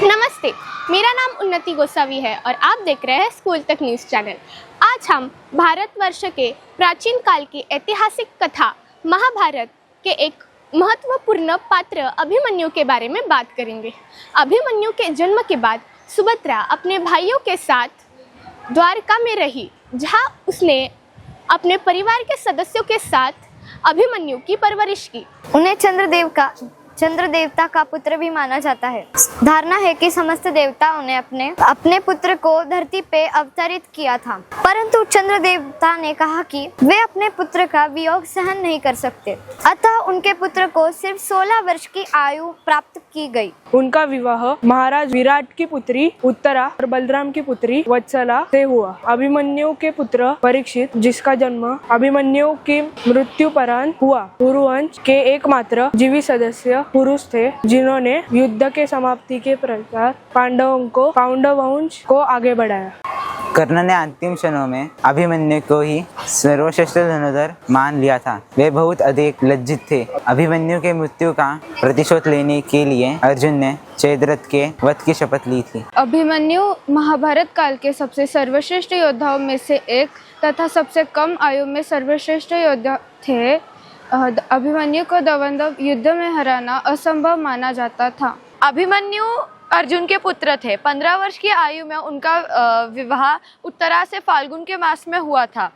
नमस्ते, मेरा नाम उन्नति गोसावी है और आप देख रहे हैं स्कूल तक न्यूज़ चैनल। आज हम भारतवर्ष के प्राचीन काल की ऐतिहासिक कथा महाभारत के एक महत्वपूर्ण पात्र अभिमन्यु के बारे में बात करेंगे। अभिमन्यु के जन्म के बाद सुभद्रा अपने भाइयों के साथ द्वारका में रही, जहां उसने अपने परिवार के सदस्यों के साथ अभिमन्यु की परवरिश की। उन्हें चंद्र देवता का पुत्र भी माना जाता है। धारणा है कि समस्त देवताओं ने अपने पुत्र को धरती पे अवतरित किया था, परंतु चंद्र देवता ने कहा कि वे अपने पुत्र का वियोग सहन नहीं कर सकते, अतः उनके पुत्र को सिर्फ 16 वर्ष की आयु प्राप्त की गई। उनका विवाह महाराज विराट की पुत्री उत्तरा और बलराम की पुत्री वत्सला से हुआ। अभिमन्यु के पुत्र परीक्षित, जिसका जन्म अभिमन्यु की मृत्युपरांत हुआ, कुरुवंश के एकमात्र जीवित सदस्य पुरुष थे, जिन्होंने युद्ध के समाप्ति के पश्चात पांडव वंश को आगे बढ़ाया। कर्ण ने अंतिम क्षणों में अभिमन्यु को ही सर्वश्रेष्ठ धनुर्धर मान लिया था। वे बहुत अधिक लज्जित थे। अभिमन्यु के मृत्यु का प्रतिशोध लेने के लिए अर्जुन ने जयद्रथ के वध की शपथ ली थी। अभिमन्यु महाभारत काल के सबसे सर्वश्रेष्ठ योद्धाओं में से एक तथा सबसे कम आयु में सर्वश्रेष्ठ योद्धा थे। अभिमन्यु को दवंदव युद्ध में हराना असंभव माना जाता था। अभिमन्यु अर्जुन के पुत्र थे। 15 वर्ष की आयु में उनका विवाह उत्तरा से फाल्गुन के मास में हुआ था।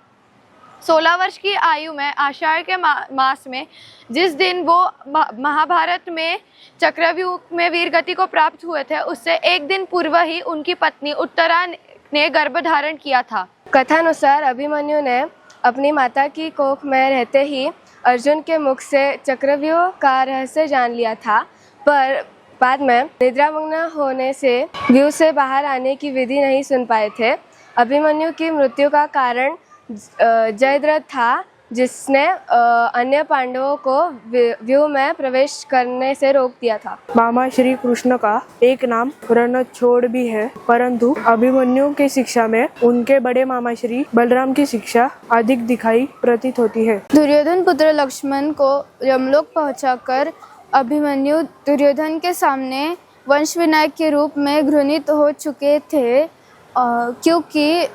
16 वर्ष की आयु में आषाढ़ के मास में, जिस दिन वो महाभारत में चक्रव्यूह में वीरगति को प्राप्त हुए थे, उससे एक दिन पूर्व ही उनकी पत्नी उत्तरा ने गर्भ धारण किया था। कथानुसार अभिमन्यु ने अपनी माता की कोख में रहते ही अर्जुन के मुख से चक्रव्यूह का रहस्य जान लिया था, पर बाद में निद्रामग्न होने से व्यूह से बाहर आने की विधि नहीं सुन पाए थे। अभिमन्यु की मृत्यु का कारण जयद्रथ था, जिसने अन्य पांडवों को व्यूह में प्रवेश करने से रोक दिया था। मामा श्री कृष्ण का एक नाम रणछोड़ भी है, परंतु अभिमन्यु की शिक्षा में उनके बड़े मामा श्री बलराम की शिक्षा अधिक दिखाई प्रतीत होती है। दुर्योधन पुत्र लक्ष्मण को यमलोक पहुंचाकर अभिमन्यु दुर्योधन के सामने वंश विनायक के रूप में घृणित हो चुके थे, क्योंकि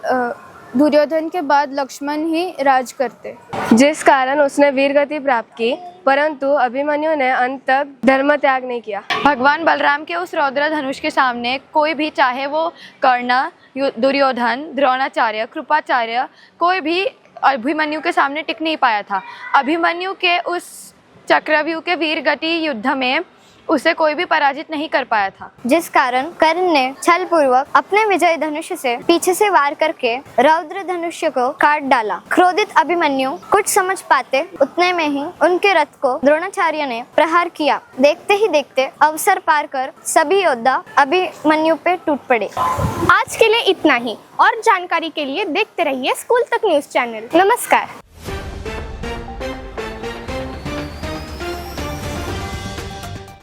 दुर्योधन के बाद लक्ष्मण ही राज करते, जिस कारण उसने वीरगति प्राप्त की, परंतु अभिमन्यु ने अंत तक धर्म त्याग नहीं किया। भगवान बलराम के उस रौद्र धनुष के सामने कोई भी, चाहे वो कर्ण, दुर्योधन, द्रोणाचार्य, कृपाचार्य, कोई भी अभिमन्यु के सामने टिक नहीं पाया था। अभिमन्यु के उस चक्रव्यूह के वीरगति युद्ध में उसे कोई भी पराजित नहीं कर पाया था, जिस कारण कर्ण ने छल पूर्वक अपने विजय धनुष से पीछे से वार करके रौद्र धनुष्य को काट डाला। क्रोधित अभिमन्यु कुछ समझ पाते उतने में ही उनके रथ को द्रोणाचार्य ने प्रहार किया। देखते ही देखते अवसर पार कर सभी योद्धा अभिमन्यु पे टूट पड़े। आज के लिए इतना ही, और जानकारी के लिए देखते रहिए स्कूल तक न्यूज़ चैनल। नमस्कार।